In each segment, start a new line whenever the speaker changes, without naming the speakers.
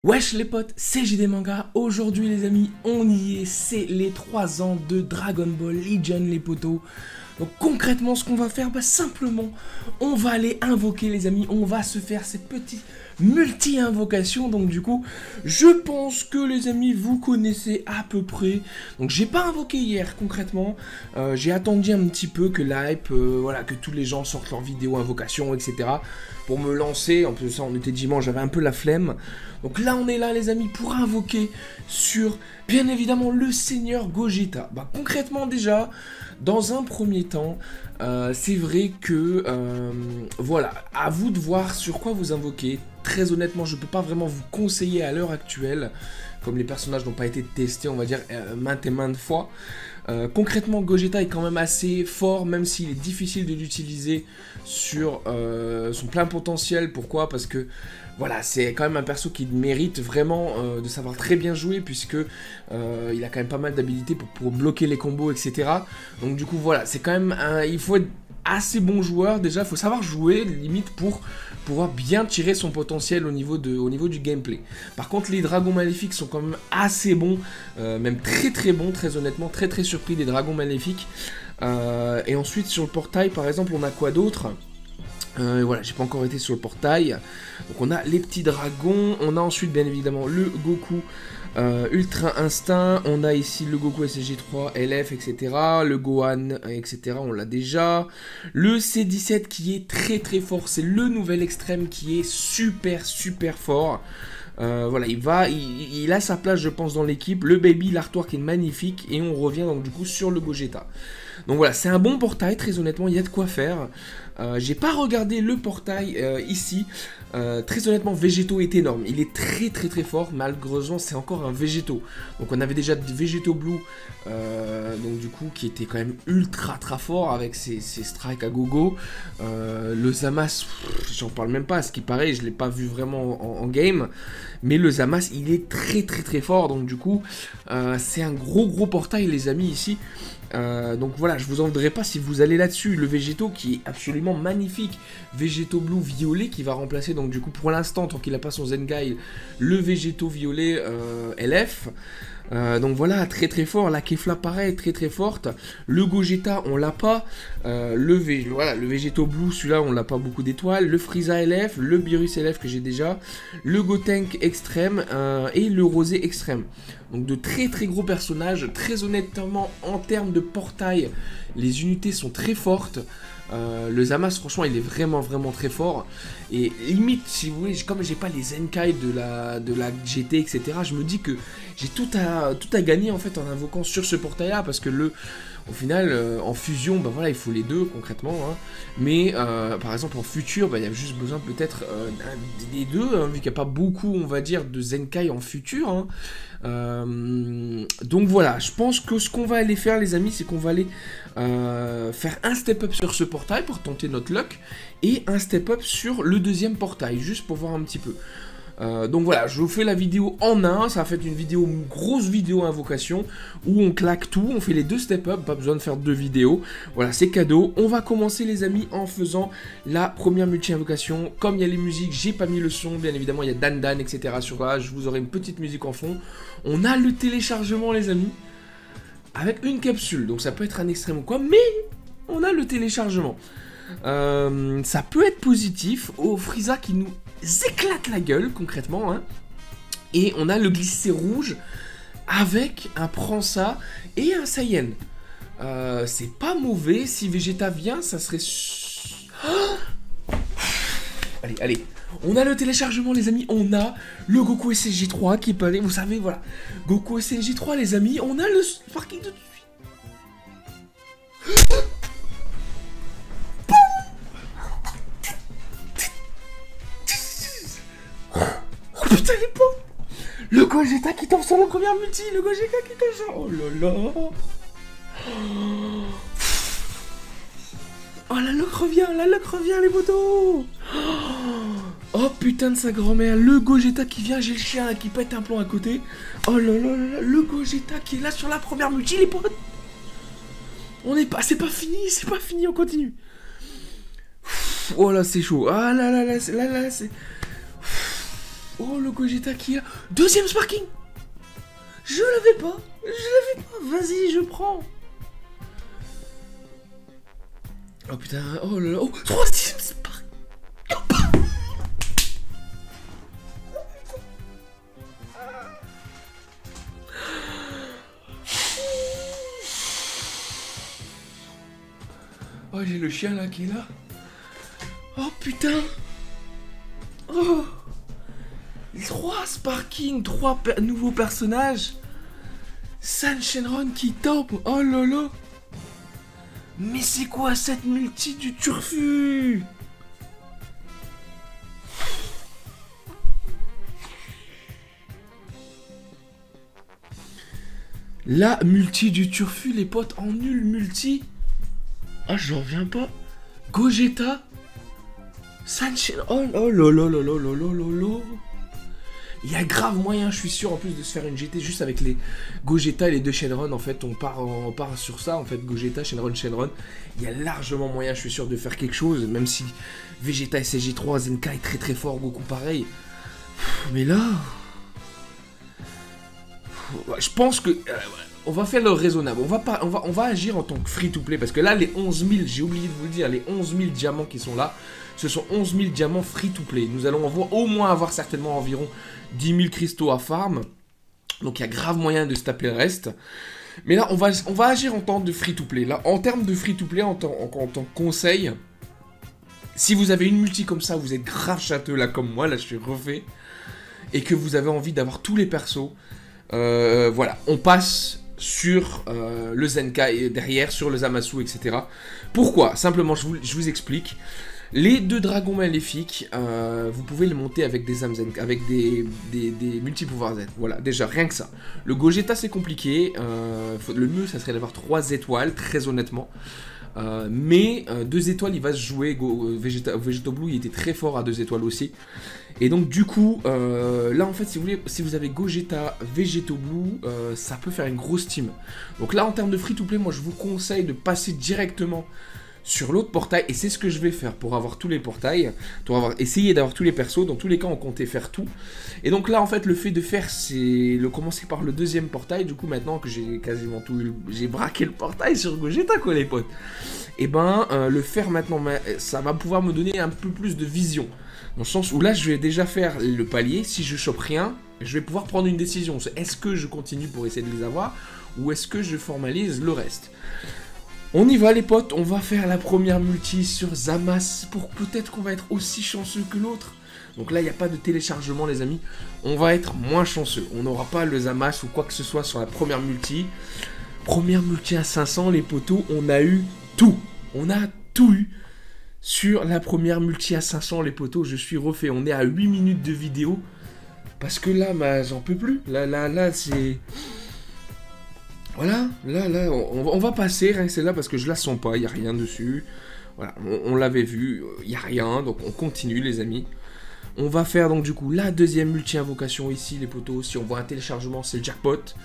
Wesh les potes, c'est JD Manga. Aujourd'hui les amis, on y est, c'est les 3 ans de Dragon Ball Legend les potos. Donc concrètement ce qu'on va faire, simplement on va aller invoquer les amis, on va se faire ces petites multi-invocations. Donc du coup, je pense que les amis vous connaissez à peu près. Donc j'ai pas invoqué hier concrètement, j'ai attendu un petit peu que l'hype, voilà, que tous les gens sortent leurs vidéos invocations etc. pour me lancer. En plus ça on était dimanche, j'avais un peu la flemme. Donc là on est là les amis pour invoquer sur bien évidemment le Seigneur Gogeta. Concrètement déjà, dans un premier temps, c'est vrai que voilà, à vous de voir sur quoi vous invoquez. Très honnêtement, je ne peux pas vraiment vous conseiller à l'heure actuelle, comme les personnages n'ont pas été testés, on va dire, maintes et maintes fois. Concrètement, Gogeta est quand même assez fort, même s'il est difficile de l'utiliser sur son plein potentiel. Pourquoi? Parce que voilà, c'est quand même un perso qui mérite vraiment de savoir très bien jouer, puisque il a quand même pas mal d'habilités pour bloquer les combos, etc. Donc du coup, voilà, c'est quand même il faut être assez bon joueur. Déjà, il faut savoir jouer, limite, pour pouvoir bien tirer son potentiel au niveau du gameplay. Par contre, les dragons maléfiques sont quand même assez bons, même très très bons, très honnêtement, très très surpris des dragons maléfiques. Et ensuite, sur le portail, par exemple, on a quoi d'autre? Voilà, j'ai pas encore été sur le portail. Donc on a les petits dragons, on a ensuite bien évidemment le Goku Ultra Instinct, on a ici le Goku SSJ3, LF, etc. Le Gohan, etc. On l'a déjà. Le C17 qui est très très fort, c'est le nouvel extrême qui est super super fort. Voilà, il a sa place je pense dans l'équipe. Le Baby, l'artwork est magnifique et on revient donc du coup sur le Gogeta. Donc voilà, c'est un bon portail, très honnêtement, il y a de quoi faire. J'ai pas regardé le portail ici. Très honnêtement, Végéto est énorme. Il est très très très fort. Malheureusement, c'est encore un Végéto. Donc on avait déjà Végéto Blue, donc du coup, qui était quand même ultra très fort avec ses strikes à gogo. Le Zamasu, j'en parle même pas. À ce qui paraît, je l'ai pas vu vraiment en game. Mais le Zamasu, il est très très très fort. Donc du coup, c'est un gros portail les amis ici. Donc voilà, je vous en voudrais pas si vous allez là-dessus. Le Végéto qui est absolument magnifique, Végéto Blue violet qui va remplacer donc du coup pour l'instant, tant qu'il n'a pas son Zengai, le Végéto violet LF. Donc voilà, très très fort. La Kefla pareil, très très forte. Le Gogeta on l'a pas. Voilà, le Végéto Blue, celui-là on l'a pas beaucoup d'étoiles. Le Frieza LF, le Beerus LF que j'ai déjà. Le Gotenk extrême et le Rosé extrême. Donc de très très gros personnages. Très honnêtement, en termes de portail, les unités sont très fortes. Le Zamasu franchement il est vraiment très fort. Et limite si vous voulez, comme j'ai pas les Zenkai de la GT etc, je me dis que j'ai tout à gagner en fait en invoquant sur ce portail là, parce que au final en fusion voilà, il faut les deux concrètement hein. Mais par exemple en futur il y a juste besoin peut-être des deux hein, vu qu'il n'y a pas beaucoup on va dire de Zenkai en futur hein. Donc voilà, je pense que ce qu'on va aller faire les amis, c'est qu'on va aller faire un step up sur ce portail pour tenter notre luck, et un step up sur le deuxième portail, juste pour voir un petit peu. Donc voilà, je vous fais la vidéo en un, ça va faire une grosse vidéo invocation, où on claque tout, on fait les deux step up, pas besoin de faire deux vidéos, voilà c'est cadeau. On va commencer les amis en faisant la première multi-invocation. Comme il y a les musiques, j'ai pas mis le son, bien évidemment il y a Dan Dan etc. sur là, je vous aurai une petite musique en fond. On a le téléchargement les amis, avec une capsule, donc ça peut être un extrême ou quoi, mais on a le téléchargement. Ça peut être positif au Frieza qui nous éclate la gueule concrètement hein. Et on a le glissé rouge avec un prend ça et un Saiyan. C'est pas mauvais. Si Vegeta vient ça serait allez, on a le téléchargement les amis, on a le Goku SSJ3 qui peut aller, vous savez voilà, Goku SSJ3 les amis, on a le parking de putain les pauvres. Le Gogeta qui tombe sur la première multi, le Gogeta qui tombe sur... Oh là là. Oh la luck revient les motos. Oh putain de sa grand-mère, le Gogeta qui vient, j'ai le chien là, qui pète un plomb à côté. Oh là là là, le Gogeta qui est là sur la première multi les potes. C'est pas fini, on continue. Oh là c'est chaud, ah là c'est... Oh, le Gogeta qui a... Deuxième Sparking. Je l'avais pas. Je l'avais pas. Vas-y, je prends. Oh putain. Oh là là. Oh, troisième Sparking. Oh, j'ai le chien là qui est là. Oh putain. Oh. 3 Sparking, 3 nouveaux personnages. San Shenron qui top. Oh là là. Mais c'est quoi cette multi du Turfu? La multi du Turfu, les potes, en nul multi. Ah, j'en reviens pas. Gogeta. San Shenron. Oh là là là là là là là là. Il y a grave moyen, je suis sûr, en plus de se faire une GT juste avec les Gogeta et les 2 Shenron. En fait, on part sur ça, en fait, Gogeta, Shenron, Shenron. Il y a largement moyen, je suis sûr, de faire quelque chose, même si Vegeta SSJ3, Zenkai très très fort, Goku pareil. Mais là... je pense que... on va faire le raisonnable. On va agir en tant que free-to-play, parce que là, les 11 000, j'ai oublié de vous le dire, les 11 000 diamants qui sont là, ce sont 11 000 diamants free-to-play. Nous allons au moins avoir certainement environ 10 000 cristaux à farm. Donc il y a grave moyen de se taper le reste. Mais là, on va agir en tant que free-to-play. Là, en termes de free-to-play, en tant que conseil, si vous avez une multi comme ça, vous êtes grave châteux là comme moi, là je suis refait, et que vous avez envie d'avoir tous les persos, voilà, on passe sur le Zenkai derrière, sur le Zamasu, etc. Pourquoi? Simplement, je vous explique. Les 2 dragons maléfiques, vous pouvez les monter avec des âmes Zenkai, avec des multi-pouvoirs Z. Voilà, déjà, rien que ça. Le Gogeta, c'est compliqué. Le mieux, ça serait d'avoir 3 étoiles, très honnêtement. Mais 2 étoiles, il va se jouer. Vegeta Blue, il était très fort à 2 étoiles aussi. Et donc du coup, là en fait, si vous avez Gogeta, Vegeta Blue, ça peut faire une grosse team. Donc là, en termes de free-to-play, moi je vous conseille de passer directement sur l'autre portail. Et c'est ce que je vais faire pour avoir tous les portails, pour essayer d'avoir tous les persos. Dans tous les cas, on comptait faire tout. Et donc là, en fait, le fait de faire, c'est commencer par le 2e portail. Du coup, maintenant que j'ai quasiment tout eu, j'ai braqué le portail sur Gogeta, quoi, les potes. Et ben, le faire maintenant, ça va pouvoir me donner un peu plus de vision. Dans le sens où là, je vais déjà faire le palier. Si je chope rien, je vais pouvoir prendre une décision. Est-ce que je continue pour essayer de les avoir, ou est-ce que je formalise le reste? On y va les potes, on va faire la première multi sur Zamasu, pour peut-être qu'on va être aussi chanceux que l'autre. Donc là, il n'y a pas de téléchargement les amis, on va être moins chanceux. On n'aura pas le Zamasu ou quoi que ce soit sur la première multi. Première multi à 500 les potos, on a eu tout. On a tout eu sur la première multi à 500 les potos, je suis refait. On est à 8 minutes de vidéo, parce que là, j'en peux plus. Là, c'est... Voilà, là, on va passer, rien que celle-là, parce que je la sens pas, il n'y a rien dessus. Voilà, on l'avait vu, il n'y a rien, donc on continue les amis. On va faire donc du coup la 2e multi-invocation ici les potos. Si on voit un téléchargement, c'est le jackpot.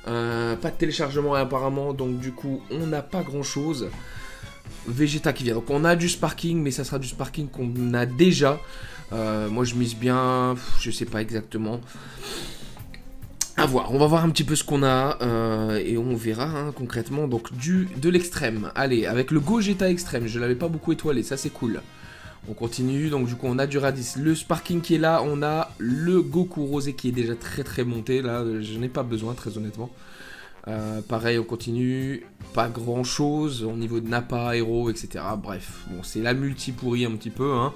Pas de téléchargement apparemment, donc du coup on n'a pas grand-chose. Vegeta qui vient, donc on a du Sparking, mais ça sera du Sparking qu'on a déjà. Moi je mise bien, je sais pas exactement. À voir, on va voir un petit peu ce qu'on a et on verra hein, concrètement. Donc de l'extrême, allez, avec le Gogeta extrême, je l'avais pas beaucoup étoilé, ça c'est cool. On continue, donc du coup on a du Raditz, le Sparking qui est là, on a le Goku Rosé qui est déjà très très monté, là je n'ai pas besoin très honnêtement. Pareil on continue, pas grand chose au niveau de Nappa, Hero, etc. Bref, bon c'est la multi pourrie un petit peu, hein.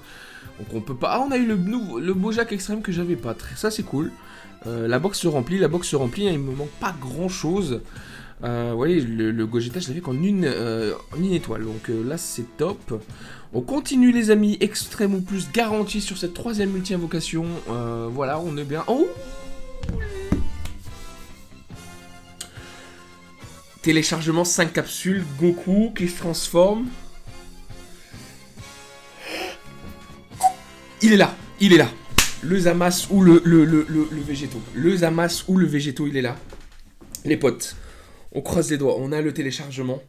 Donc on peut pas... Ah on a eu le Bojack extrême que j'avais pas, ça c'est cool. La box se remplit, hein, il me manque pas grand chose. Vous voyez, le Gogeta, je l'avais qu'en une étoile, donc là c'est top. On continue les amis, extrême ou plus garanti sur cette 3e multi-invocation. Voilà, on est bien. Oh, téléchargement 5 capsules, Goku qui se transforme. Il est là, il est là. Le Zamasu ou le Végéto. Le Zamasu ou le Végéto, il est là. Les potes, on croise les doigts. On a le téléchargement.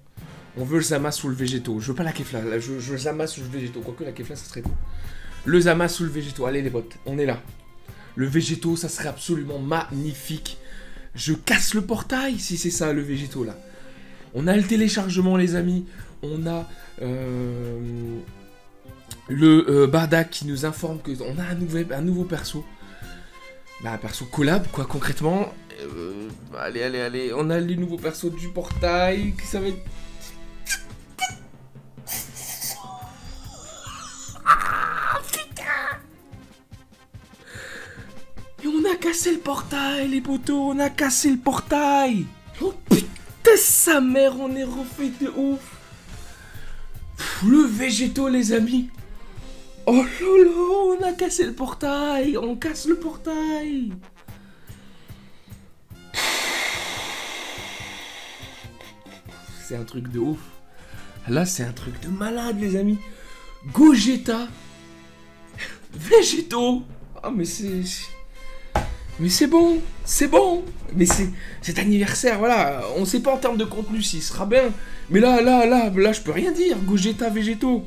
On veut le Zamasu ou le Végéto. Je veux pas la Kefla. Là, je veux le Zamasu ou le Végéto. Quoique la Kefla, ça serait cool. Le Zamasu ou le Végéto. Allez, les potes, on est là. Le végéto, ça serait absolument magnifique. Je casse le portail si c'est ça le végéto là. On a le téléchargement les amis. On a le Bardak qui nous informe qu'on a un nouveau perso. Bah un perso collab quoi concrètement. Allez. On a les nouveaux persos du portail. Ça va être... Et on a cassé le portail, les potos, on a cassé le portail. Oh putain, sa mère, on est refait de ouf. Le végéto, les amis. Oh lolo, on a cassé le portail, on casse le portail. C'est un truc de ouf. Là, c'est un truc de malade, les amis. Gogeta. Végéto. Ah, mais c'est... Mais c'est bon, mais c'est anniversaire, voilà, on sait pas en termes de contenu s'il sera bien, mais là, je peux rien dire, Gogeta, végéto.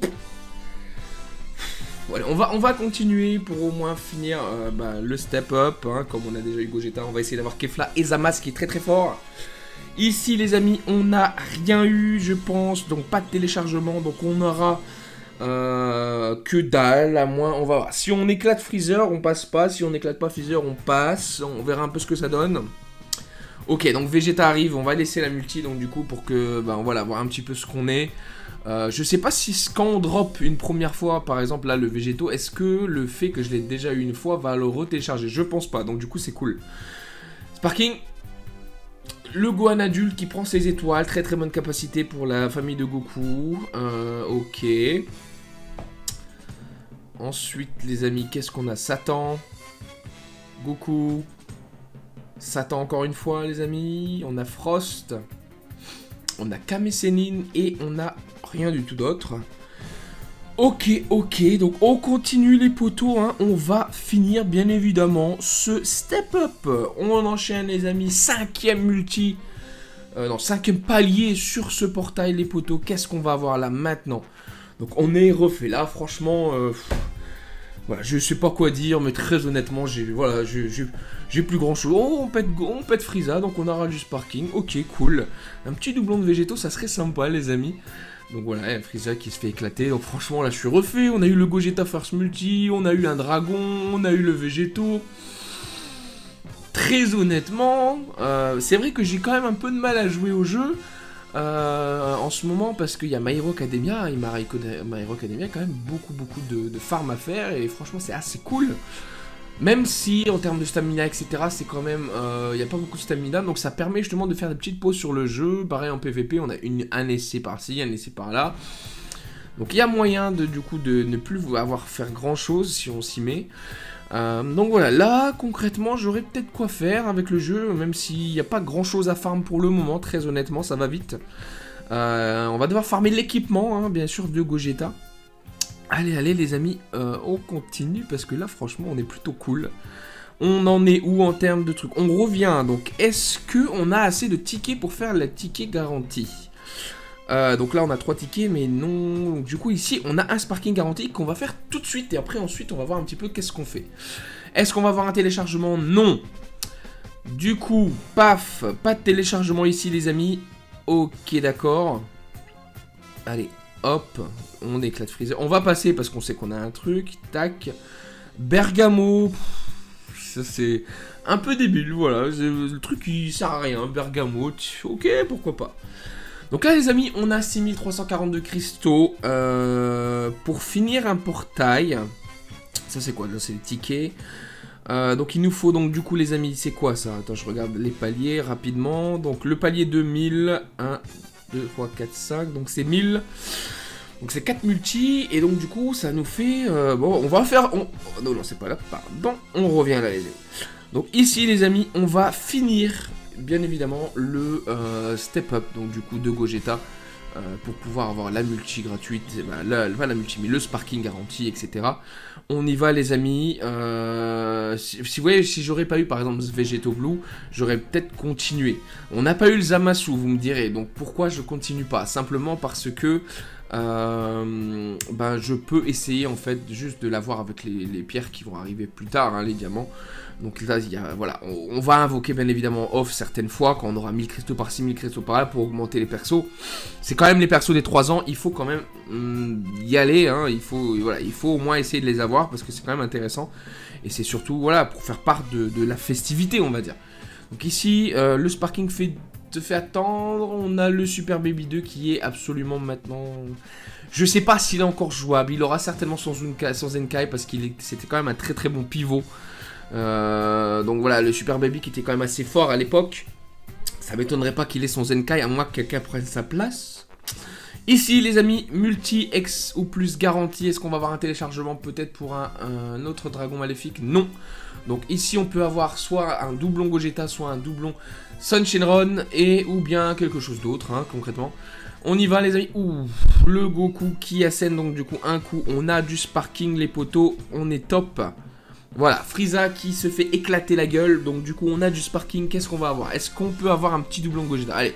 Voilà, on va continuer pour au moins finir le step up, hein, comme on a déjà eu Gogeta, on va essayer d'avoir Kefla et Zamas qui est très fort. Ici les amis, on n'a rien eu, je pense, donc pas de téléchargement, donc on aura... que dalle, à moins, on va voir. Si on éclate Freezer, on passe pas. Si on éclate pas Freezer, on passe. On verra un peu ce que ça donne. Ok, donc Vegeta arrive, on va laisser la multi, donc du coup, pour que, voilà, voir un petit peu ce qu'on est. Je sais pas si quand on drop une première fois, par exemple, là, le Végéto, est-ce que le fait que je l'ai déjà eu une fois va le retélécharger? Je pense pas, donc du coup, c'est cool. Sparking. Le Gohan adulte qui prend ses étoiles, très bonne capacité pour la famille de Goku. Ok. Ensuite, les amis, qu'est-ce qu'on a? Satan. Goku. Satan encore une fois, les amis. On a Frost. On a Kame Sennin et on a rien du tout d'autre. Ok, donc on continue les potos, hein. On va finir bien évidemment ce step up. On enchaîne les amis, 5e multi, non 5e palier sur ce portail les potos. Qu'est-ce qu'on va avoir là maintenant? Donc on est refait là, franchement, voilà, je sais pas quoi dire, mais très honnêtement, j'ai plus grand chose. Oh, on pète Frieza, donc on aura du Sparking, ok, cool. Un petit doublon de végétaux, ça serait sympa les amis. Donc voilà, Frieza qui se fait éclater, donc franchement là je suis refait, on a eu le Gogeta First Multi, on a eu un dragon, on a eu le végétaux. Très honnêtement, c'est vrai que j'ai quand même un peu de mal à jouer au jeu en ce moment parce qu'il y a My Hero Academia, et My Hero Academia a quand même beaucoup de farm à faire et franchement c'est assez cool. Même si en termes de stamina etc c'est quand même, il n'y a pas beaucoup de stamina, donc ça permet justement de faire des petites pauses sur le jeu. Pareil en PVP on a un essai par-ci, un essai par-là. Donc il y a moyen du coup de ne plus avoir faire grand chose si on s'y met. Donc voilà, là concrètement j'aurais peut-être quoi faire avec le jeu, même s'il n'y a pas grand chose à farm pour le moment, très honnêtement ça va vite. On va devoir farmer l'équipement, hein, bien sûr, de Gogeta. Allez les amis, on continue parce que là franchement on est plutôt cool. On en est où en termes de trucs? On revient, donc est-ce qu'on a assez de tickets pour faire la ticket garantie? Donc là on a 3 tickets mais non, donc, du coup ici on a un Sparking garanti qu'on va faire tout de suite et après ensuite on va voir un petit peu qu'est-ce qu'on fait. Est-ce qu'on va avoir un téléchargement? Non. Du coup, paf, pas de téléchargement ici les amis. Ok d'accord. Allez. Hop, on éclate Freezer. On va passer parce qu'on sait qu'on a un truc. Tac. Bergamo. Ça c'est un peu débile, voilà. Le truc qui sert à rien. Bergamo. Ok, pourquoi pas. Donc là les amis, on a 6342 cristaux pour finir un portail. Ça c'est quoi? Là c'est les tickets. Donc il nous faut donc du coup les amis, c'est quoi ça? Attends, je regarde les paliers rapidement. Donc le palier de 1000, 1, 2, 3, 4, 5, donc c'est 1000. Donc c'est 4 multi, et donc du coup ça nous fait... bon, on va faire... Non, c'est pas là, pardon, on revient là les amis. Donc ici les amis, on va finir, bien évidemment, le step up, donc du coup de Gogeta, pour pouvoir avoir la multi gratuite, pas la multi, mais le Sparking garanti, etc. On y va les amis. Si vous voyez, si j'aurais pas eu par exemple ce Végéto Blue, j'aurais peut-être continué. On n'a pas eu le Zamasu, vous me direz, donc pourquoi je continue pas? Simplement parce que ben je peux essayer en fait juste de l'avoir avec les pierres qui vont arriver plus tard, hein, les diamants. Donc là, voilà, on va invoquer bien évidemment off certaines fois quand on aura 1000 cristaux par-ci, 1000 cristaux par-là pour augmenter les persos. C'est quand même les persos des 3 ans, il faut quand même y aller, hein, il faut au moins essayer de les avoir parce que c'est quand même intéressant. Et c'est surtout, voilà, pour faire part de la festivité, on va dire. Donc ici, le Sparking te fait attendre. On a le Super Baby 2 qui est absolument maintenant... Je sais pas s'il est encore jouable. Il aura certainement son Zenkai parce c'était quand même un très très bon pivot. Donc voilà, le Super Baby qui était quand même assez fort à l'époque. Ça m'étonnerait pas qu'il ait son Zenkai à moins que quelqu'un prenne sa place. Ici les amis, multi X ou plus garantie. Est-ce qu'on va avoir un téléchargement peut-être pour un autre dragon maléfique? Non. Donc ici on peut avoir soit un doublon Gogeta, soit un doublon Sun Shenron ou bien quelque chose d'autre, hein, concrètement. On y va les amis. Ouh, le Goku qui assène donc du coup un coup. On a du Sparking les potos, on est top. Voilà, Frieza qui se fait éclater la gueule. Donc du coup on a du Sparking, qu'est-ce qu'on va avoir? Est-ce qu'on peut avoir un petit doublon Gogeta? Allez,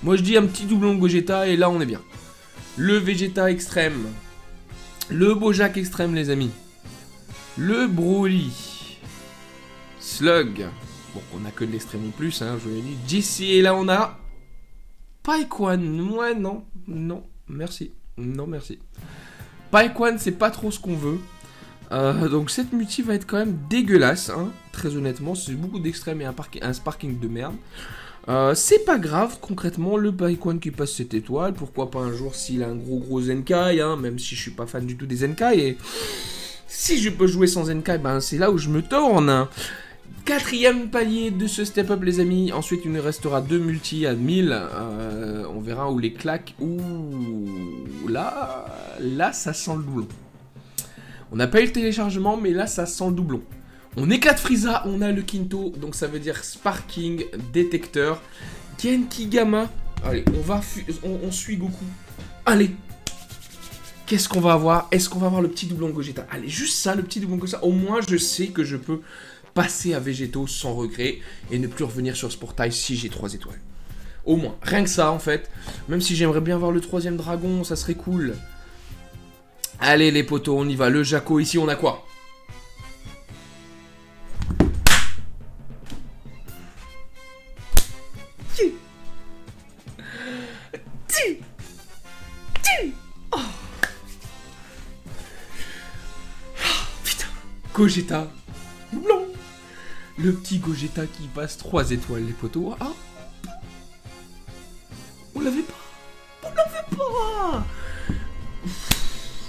moi je dis un petit doublon Gogeta et là on est bien. Le Vegeta extrême. Le Bojack extrême les amis. Le Broly. Slug. Bon, on a que de l'extrême en plus, hein, je vous l'ai dit. Jesse, et là on a... Paikwan. Ouais, non. Non, merci. Non, merci. Paikwan, c'est pas trop ce qu'on veut. Donc cette multi va être quand même dégueulasse, hein, très honnêtement. C'est beaucoup d'extrême et un Sparking de merde. C'est pas grave, concrètement, le Paikwan qui passe cette étoile. Pourquoi pas un jour s'il a un gros Zenkai, hein, même si je suis pas fan du tout des Zenkai. Et si je peux jouer sans Zenkai, ben c'est là où je me tourne, hein. 4e palier de ce step up les amis. Ensuite il nous restera 2 multi à 1000. On verra où les claques. Ouh, là ça sent le doublon. On n'a pas eu le téléchargement mais là ça sent le doublon. On éclate Frieza, on a le Kinto. Donc ça veut dire Sparking, détecteur, Genki Gamma. Allez, on suit Goku. Allez. Qu'est-ce qu'on va avoir? Est-ce qu'on va avoir le petit doublon Gogeta? Allez, juste ça, le petit doublon Gogeta. Au moins je sais que je peux passer à Végétaux sans regret et ne plus revenir sur ce portail si j'ai 3 étoiles. Au moins, rien que ça en fait. Même si j'aimerais bien voir le 3e dragon, ça serait cool. Allez les potos, on y va. Le Jaco, ici on a quoi? Oh. Putain. Gogeta. Blanc. Le petit Gogeta qui passe 3 étoiles, les potos. Ah, on l'avait pas. On l'avait pas.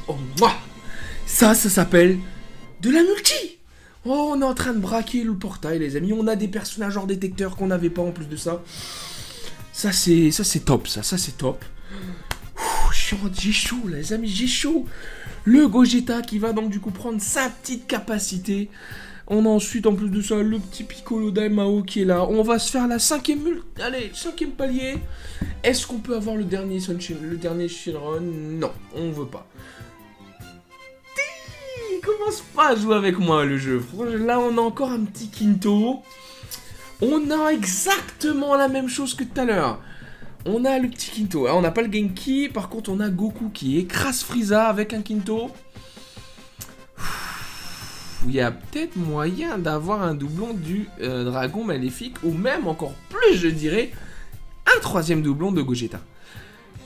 Oh, moi. Ça s'appelle de la multi. Oh, on est en train de braquer le portail, les amis. On a des personnages hors détecteur qu'on n'avait pas en plus de ça. Ça, c'est top, ça c'est top. J'ai chaud, les amis, j'ai chaud. Le Gogeta qui va donc du coup prendre sa petite capacité. On a ensuite, en plus de ça, le petit Piccolo Daimao qui est là. On va se faire la 5e... Allez, 5e palier. Est-ce qu'on peut avoir le dernier Shenron? Non, on veut pas. Il commence pas à jouer avec moi, le jeu. Là, on a encore un petit Kinto. On a exactement la même chose que tout à l'heure. On a le petit Kinto. On n'a pas le Genki. Par contre, on a Goku qui écrase Frieza avec un Kinto. Il y a peut-être moyen d'avoir un doublon du dragon maléfique, ou même encore plus, je dirais, un 3e doublon de Gogeta.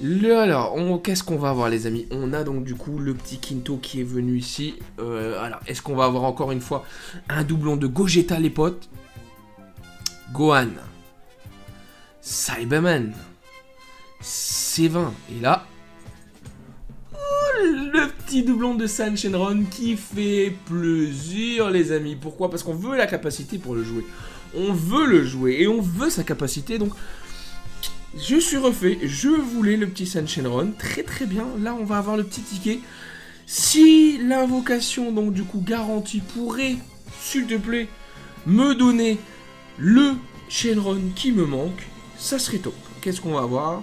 Alors, qu'est-ce qu'on va avoir, les amis? On a donc du coup le petit Kinto qui est venu ici. Alors, est-ce qu'on va avoir encore une fois un doublon de Gogeta, les potes? Gohan, Cyberman, C20, et là... Le petit doublon de Sun Shenron qui fait plaisir, les amis. Pourquoi? Parce qu'on veut la capacité pour le jouer. On veut le jouer et on veut sa capacité. Donc, je suis refait. Je voulais le petit Sun Shenron. Très très bien. Là, on va avoir le petit ticket. Si l'invocation, donc du coup, garantie pourrait, s'il te plaît, me donner le Shenron qui me manque, ça serait top. Qu'est-ce qu'on va avoir?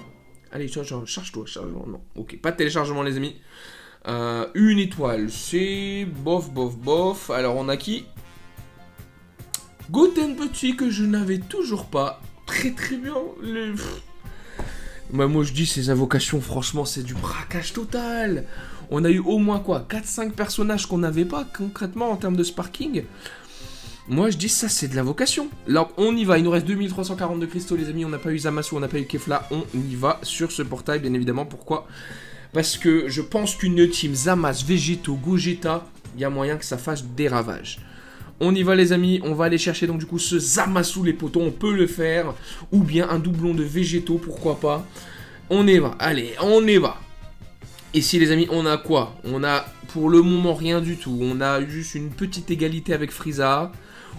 Allez, charge-toi, charge-toi. Non, ok, pas de téléchargement, les amis. Une étoile, c'est bof, bof, bof. Alors, on a qui? Goten Petit, que je n'avais toujours pas. Très, très bien. Bah, moi je dis ces invocations, franchement c'est du braquage total. On a eu au moins quoi, 4-5 personnages qu'on n'avait pas concrètement en termes de sparking. Moi je dis ça c'est de l'invocation. Là on y va, il nous reste 2342 cristaux les amis, on n'a pas eu Zamasu, on n'a pas eu Kefla, on y va sur ce portail bien évidemment. Pourquoi? Parce que je pense qu'une team Zamas, Végétaux, Gogeta, il y a moyen que ça fasse des ravages. On y va les amis, on va aller chercher donc du coup ce Zamasu les potos, on peut le faire. Ou bien un doublon de Végétaux, pourquoi pas. On y va, allez, on y va. Ici les amis, on a quoi? On a pour le moment rien du tout. On a juste une petite égalité avec Frieza.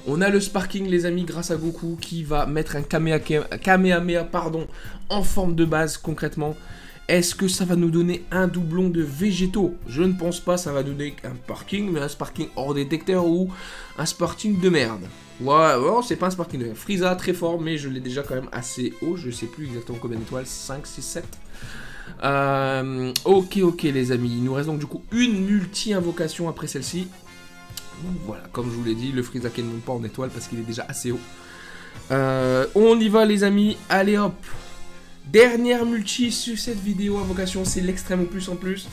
On a le sparking les amis grâce à Goku qui va mettre un Kamehameha pardon, en forme de base concrètement. Est-ce que ça va nous donner un doublon de Végétaux? Je ne pense pas, ça va nous donner un sparking, mais un sparking hors détecteur ou un sparking de merde. Ouais, c'est pas un sparking de merde. Frieza très fort, mais je l'ai déjà quand même assez haut. Je sais plus exactement combien d'étoiles, 5, 6, 7. Ok les amis, il nous reste donc du coup une multi-invocation après celle-ci. Voilà, comme je vous l'ai dit, le Frieza qui ne monte pas en étoile parce qu'il est déjà assez haut. On y va les amis, allez hop. Dernière multi sur cette vidéo, invocation, c'est l'extrême au plus en plus.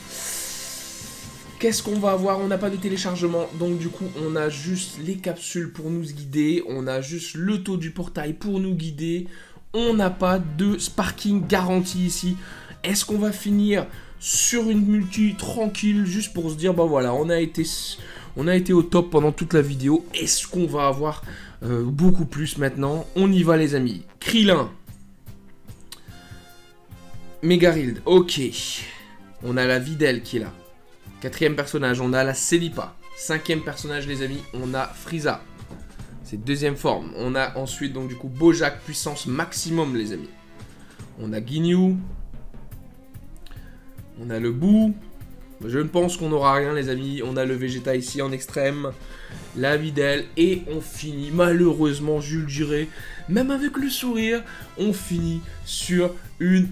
Qu'est-ce qu'on va avoir? On n'a pas de téléchargement, donc du coup on a juste les capsules pour nous guider. On a juste le taux du portail pour nous guider. On n'a pas de sparking garanti ici. Est-ce qu'on va finir sur une multi tranquille juste pour se dire bah voilà on a été au top pendant toute la vidéo. Est-ce qu'on va avoir beaucoup plus maintenant? On y va les amis. Krillin, Megarild, ok. On a la Videl qui est là. 4e personnage, on a la Celipa. 5e personnage les amis, on a Frieza. C'est 2e forme. On a ensuite donc du coup Bojack, puissance maximum les amis. On a Ginyu. On a le Boo. Je ne pense qu'on n'aura rien les amis. On a le Vegeta ici en extrême. La Videl. Et on finit malheureusement, je le dirais, même avec le sourire, on finit sur une...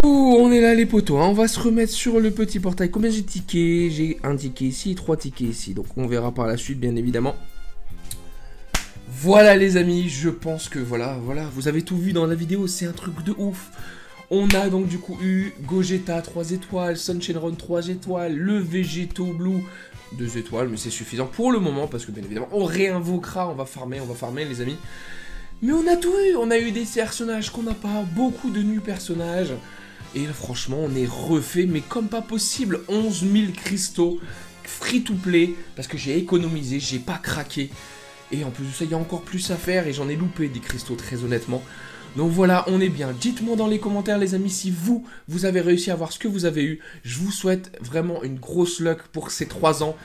on est là les potos, hein. On va se remettre sur le petit portail. Combien j'ai de tickets? J'ai un ticket ici, 3 tickets ici. Donc on verra par la suite bien évidemment. Voilà les amis, je pense que voilà, vous avez tout vu dans la vidéo, c'est un truc de ouf. On a donc du coup eu Gogeta 3 étoiles, Sunshine Run 3 étoiles, le Végétaux Blue 2 étoiles, mais c'est suffisant pour le moment parce que bien évidemment on réinvoquera, on va farmer les amis. Mais on a tout eu, on a eu des personnages qu'on n'a pas, beaucoup de nus personnages. Et là, franchement, on est refait, mais comme pas possible. 11 000 cristaux, free to play, parce que j'ai économisé, j'ai pas craqué. Et en plus de ça, il y a encore plus à faire, et j'en ai loupé des cristaux, très honnêtement. Donc voilà, on est bien. Dites-moi dans les commentaires, les amis, si vous avez réussi à avoir ce que vous avez eu. Je vous souhaite vraiment une grosse luck pour ces 3 ans.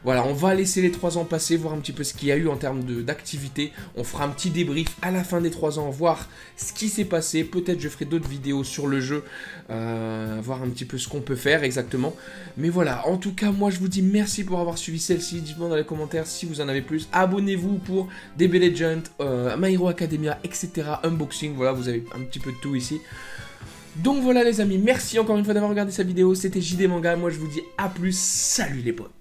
Voilà, on va laisser les 3 ans passer, voir un petit peu ce qu'il y a eu en termes d'activité. On fera un petit débrief à la fin des 3 ans, voir ce qui s'est passé. Peut-être je ferai d'autres vidéos sur le jeu, voir un petit peu ce qu'on peut faire exactement. Mais voilà, en tout cas, moi je vous dis merci pour avoir suivi celle-ci. Dites-moi dans les commentaires si vous en avez plus. Abonnez-vous pour DB Legend, My Hero Academia, etc. Unboxing, voilà, vous avez un petit peu de tout ici. Donc voilà les amis, merci encore une fois d'avoir regardé cette vidéo. C'était JD Manga, moi je vous dis à plus, salut les potes.